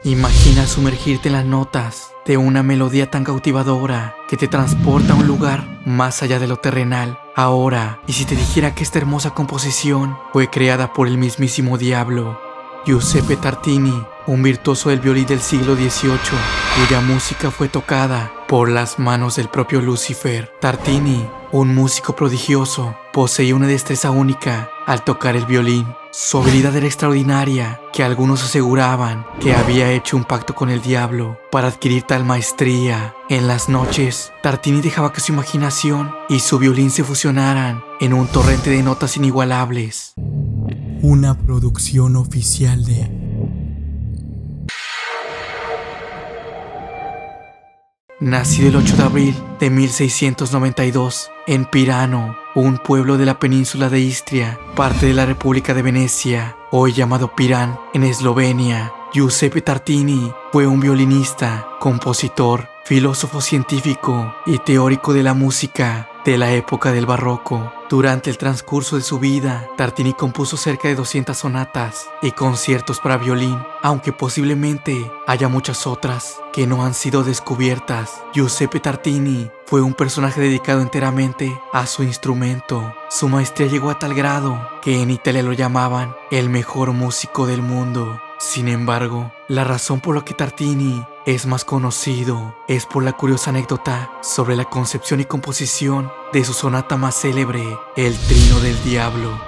Imagina sumergirte en las notas de una melodía tan cautivadora que te transporta a un lugar más allá de lo terrenal. Ahora, y si te dijera que esta hermosa composición fue creada por el mismísimo diablo, Giuseppe Tartini, un virtuoso del violín del siglo XVIII, cuya música fue tocada por las manos del propio Lucifer. Tartini, un músico prodigioso, poseía una destreza única al tocar el violín. Su habilidad era extraordinaria, que algunos aseguraban que había hecho un pacto con el diablo para adquirir tal maestría. En las noches, Tartini dejaba que su imaginación y su violín se fusionaran en un torrente de notas inigualables. Una producción oficial de... Nacido el 8 de abril de 1692 en Pirano, un pueblo de la península de Istria, parte de la República de Venecia, hoy llamado Pirán, en Eslovenia, Giuseppe Tartini fue un violinista, compositor, filósofo científico y teórico de la música de la época del barroco. Durante el transcurso de su vida, Tartini compuso cerca de 200 sonatas y conciertos para violín, aunque posiblemente haya muchas otras que no han sido descubiertas. Giuseppe Tartini fue un personaje dedicado enteramente a su instrumento. Su maestría llegó a tal grado que en Italia lo llamaban el mejor músico del mundo. Sin embargo, la razón por la que Tartini es más conocido es por la curiosa anécdota sobre la concepción y composición de su sonata más célebre, El Trino del Diablo.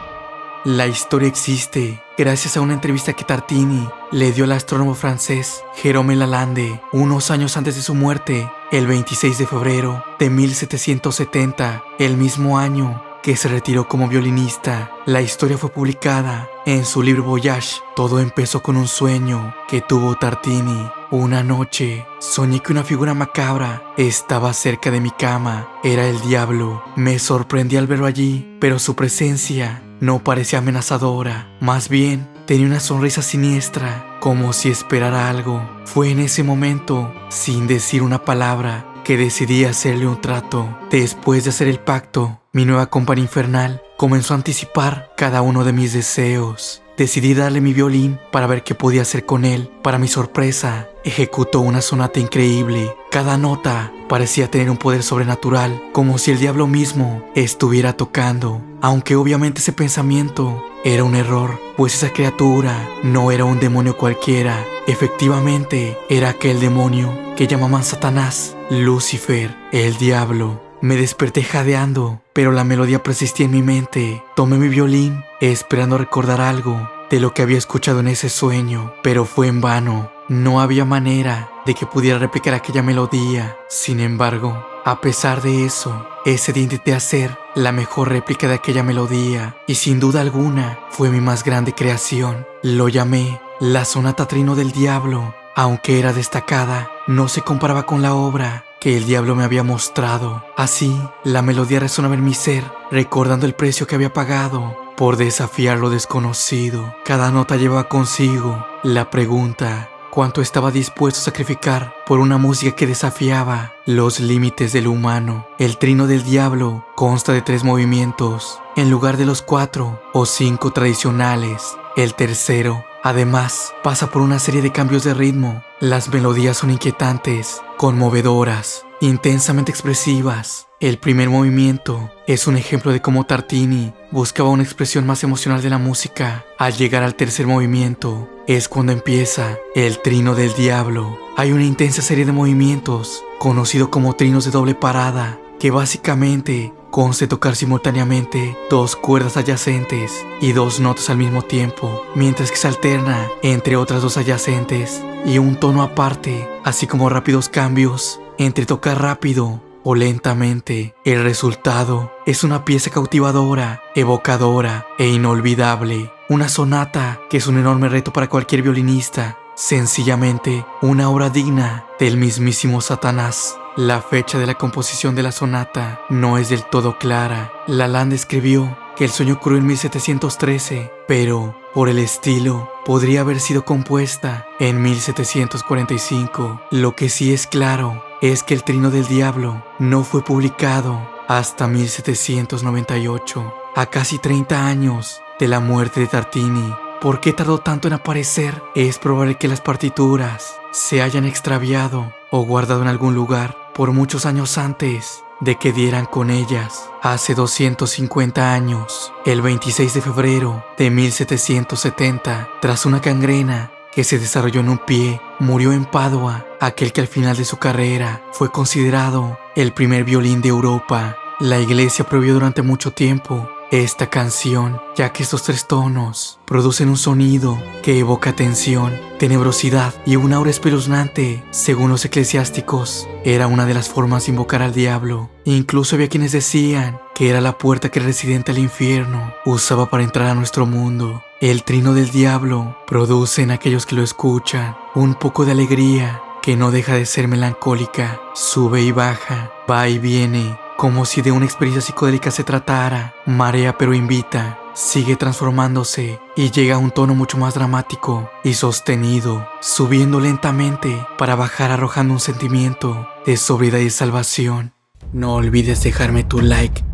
La historia existe gracias a una entrevista que Tartini le dio al astrónomo francés Jérôme Lalande unos años antes de su muerte, el 26 de febrero de 1770, el mismo año que se retiró como violinista. La historia fue publicada en su libro Voyage. Todo empezó con un sueño que tuvo Tartini. Una noche soñé que una figura macabra estaba cerca de mi cama. Era el diablo. Me sorprendí al verlo allí, pero su presencia no parecía amenazadora. Más bien, tenía una sonrisa siniestra, como si esperara algo. Fue en ese momento, sin decir una palabra, que decidí hacerle un trato. Después de hacer el pacto, mi nueva compañía infernal comenzó a anticipar cada uno de mis deseos. Decidí darle mi violín para ver qué podía hacer con él. Para mi sorpresa, ejecutó una sonata increíble. Cada nota parecía tener un poder sobrenatural, como si el diablo mismo estuviera tocando. Aunque obviamente ese pensamiento era un error, pues esa criatura no era un demonio cualquiera. Efectivamente, era aquel demonio que llamaban Satanás, Lucifer, el diablo. Me desperté jadeando, pero la melodía persistía en mi mente. Tomé mi violín, esperando recordar algo de lo que había escuchado en ese sueño, pero fue en vano. No había manera de que pudiera replicar aquella melodía. Sin embargo, a pesar de eso, ese día intenté hacer la mejor réplica de aquella melodía, y sin duda alguna fue mi más grande creación. Lo llamé la Sonata Trino del Diablo. Aunque era destacada, no se comparaba con la obra que el diablo me había mostrado. Así, la melodía resonaba en mi ser, recordando el precio que había pagado por desafiar lo desconocido. Cada nota llevaba consigo la pregunta: ¿cuánto estaba dispuesto a sacrificar por una música que desafiaba los límites del humano? El Trino del Diablo consta de 3 movimientos, en lugar de los 4 o 5 tradicionales. El tercero, además, pasa por una serie de cambios de ritmo. Las melodías son inquietantes, conmovedoras, intensamente expresivas. El primer movimiento es un ejemplo de cómo Tartini buscaba una expresión más emocional de la música. Al llegar al tercer movimiento, es cuando empieza el Trino del Diablo. Hay una intensa serie de movimientos, conocido como trinos de doble parada, que básicamente consta de tocar simultáneamente 2 cuerdas adyacentes y 2 notas al mismo tiempo, mientras que se alterna entre otras 2 adyacentes y un tono aparte, así como rápidos cambios entre tocar rápido o lentamente. El resultado es una pieza cautivadora, evocadora e inolvidable. Una sonata que es un enorme reto para cualquier violinista. Sencillamente, una obra digna del mismísimo Satanás. La fecha de la composición de la sonata no es del todo clara. Lalande escribió que el sueño ocurrió en 1713, pero por el estilo podría haber sido compuesta en 1745. Lo que sí es claro es que el Trino del Diablo no fue publicado hasta 1798, a casi 30 años de la muerte de Tartini. ¿Por qué tardó tanto en aparecer? Es probable que las partituras se hayan extraviado o guardado en algún lugar por muchos años antes de que dieran con ellas. Hace 250 años, el 26 de febrero de 1770, tras una gangrena que se desarrolló en un pie, murió en Padua aquel que al final de su carrera fue considerado el primer violín de Europa. La iglesia prohibió durante mucho tiempo esta canción, ya que estos tres tonos producen un sonido que evoca tensión, tenebrosidad y un aura espeluznante. Según los eclesiásticos, era una de las formas de invocar al diablo. Incluso había quienes decían que era la puerta que el residente al infierno usaba para entrar a nuestro mundo. El trino del diablo produce en aquellos que lo escuchan un poco de alegría que no deja de ser melancólica. Sube y baja, va y viene, como si de una experiencia psicodélica se tratara. Marea pero invita, sigue transformándose y llega a un tono mucho más dramático y sostenido, subiendo lentamente para bajar arrojando un sentimiento de sobriedad y salvación. No olvides dejarme tu like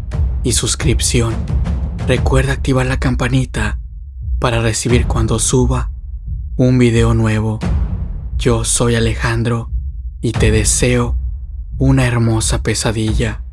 y suscripción. Recuerda activar la campanita para recibir cuando suba un video nuevo. Yo soy Alejandro y te deseo una hermosa pesadilla.